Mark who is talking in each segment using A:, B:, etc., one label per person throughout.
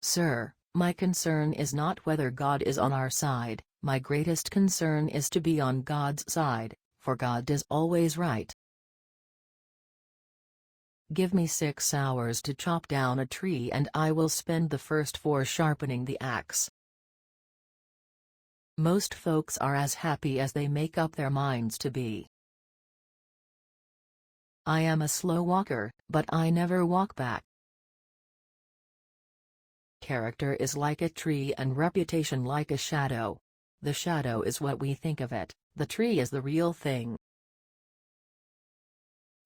A: Sir, my concern is not whether God is on our side, my greatest concern is to be on God's side, for God is always right. Give me 6 hours to chop down a tree and I will spend the first 4 sharpening the axe. Most folks are as happy as they make up their minds to be. I am a slow walker, but I never walk back. Character is like a tree and reputation like a shadow. The shadow is what we think of it, the tree is the real thing.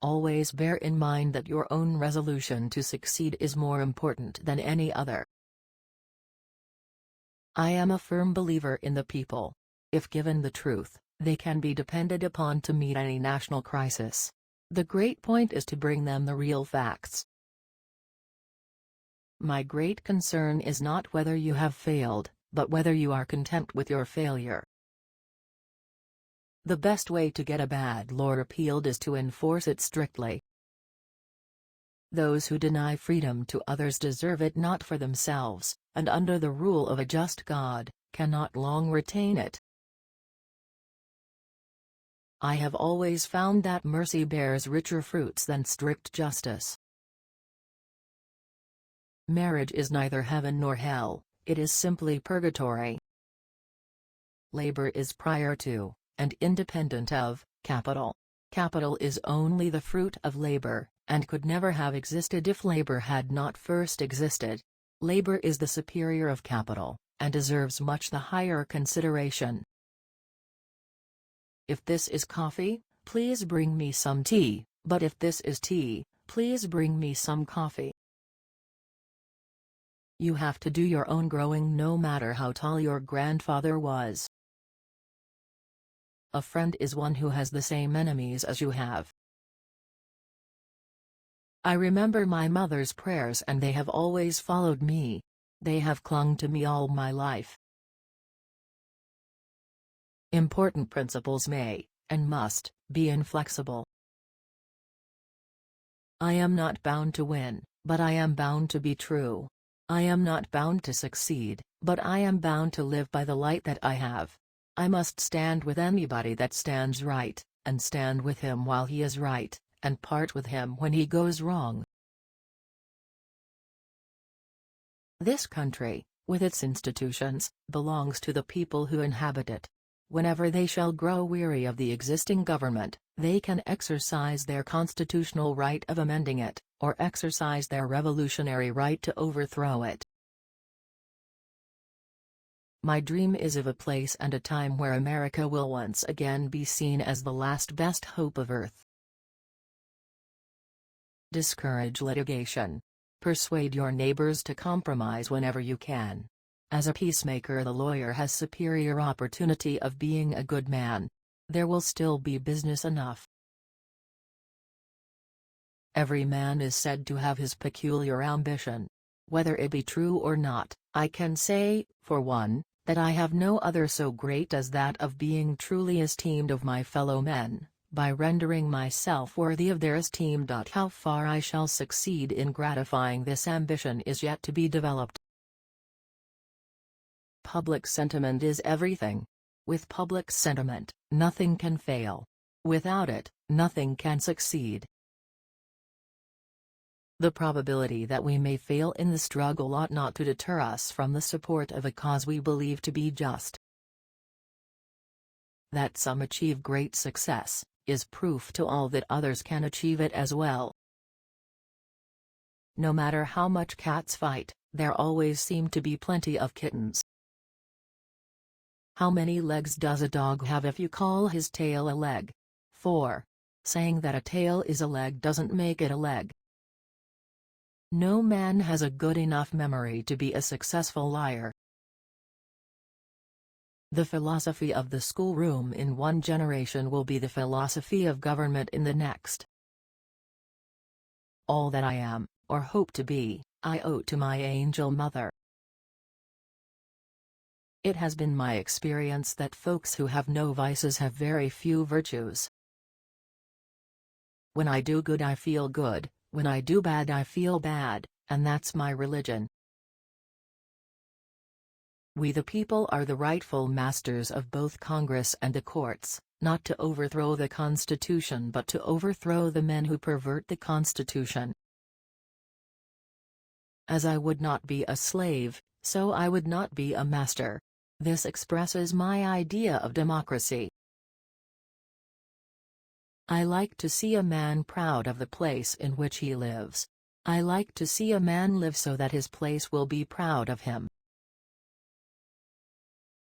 A: Always bear in mind that your own resolution to succeed is more important than any other. I am a firm believer in the people. If given the truth, they can be depended upon to meet any national crisis. The great point is to bring them the real facts. My great concern is not whether you have failed, but whether you are content with your failure. The best way to get a bad law repealed is to enforce it strictly. Those who deny freedom to others deserve it not for themselves, and under the rule of a just God, cannot long retain it. I have always found that mercy bears richer fruits than strict justice. Marriage is neither heaven nor hell, it is simply purgatory. Labor is prior to, and independent of, capital. Capital is only the fruit of labor, and could never have existed if labor had not first existed. Labor is the superior of capital, and deserves much the higher consideration. If this is coffee, please bring me some tea, but if this is tea, please bring me some coffee. You have to do your own growing no matter how tall your grandfather was. A friend is one who has the same enemies as you have. I remember my mother's prayers and they have always followed me. They have clung to me all my life. Important principles may, and must, be inflexible. I am not bound to win, but I am bound to be true. I am not bound to succeed, but I am bound to live by the light that I have. I must stand with anybody that stands right, and stand with him while he is right, and part with him when he goes wrong. This country, with its institutions, belongs to the people who inhabit it. Whenever they shall grow weary of the existing government, they can exercise their constitutional right of amending it, or exercise their revolutionary right to overthrow it. My dream is of a place and a time where America will once again be seen as the last best hope of earth. Discourage litigation. Persuade your neighbors to compromise whenever you can. As a peacemaker, the lawyer has superior opportunity of being a good man. There will still be business enough. Every man is said to have his peculiar ambition. Whether it be true or not, I can say, for one, that I have no other so great as that of being truly esteemed of my fellow men, by rendering myself worthy of their esteem. How far I shall succeed in gratifying this ambition is yet to be developed. Public sentiment is everything. With public sentiment, nothing can fail. Without it, nothing can succeed. The probability that we may fail in the struggle ought not to deter us from the support of a cause we believe to be just. That some achieve great success, is proof to all that others can achieve it as well. No matter how much cats fight, there always seem to be plenty of kittens. How many legs does a dog have if you call his tail a leg? 4. Saying that a tail is a leg doesn't make it a leg. No man has a good enough memory to be a successful liar. The philosophy of the schoolroom in one generation will be the philosophy of government in the next. All that I am, or hope to be, I owe to my angel mother. It has been my experience that folks who have no vices have very few virtues. When I do good I feel good, when I do bad I feel bad, and that's my religion. We the people are the rightful masters of both Congress and the courts, not to overthrow the Constitution but to overthrow the men who pervert the Constitution. As I would not be a slave, so I would not be a master. This expresses my idea of democracy. I like to see a man proud of the place in which he lives. I like to see a man live so that his place will be proud of him.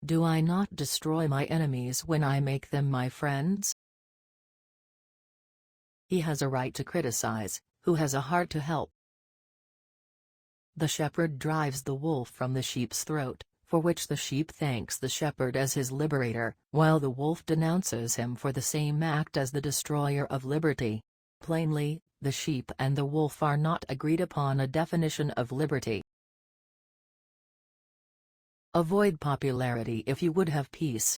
A: Do I not destroy my enemies when I make them my friends? He has a right to criticize, who has a heart to help. The shepherd drives the wolf from the sheep's throat, for which the sheep thanks the shepherd as his liberator, while the wolf denounces him for the same act as the destroyer of liberty. Plainly, the sheep and the wolf are not agreed upon a definition of liberty. Avoid popularity if you would have peace.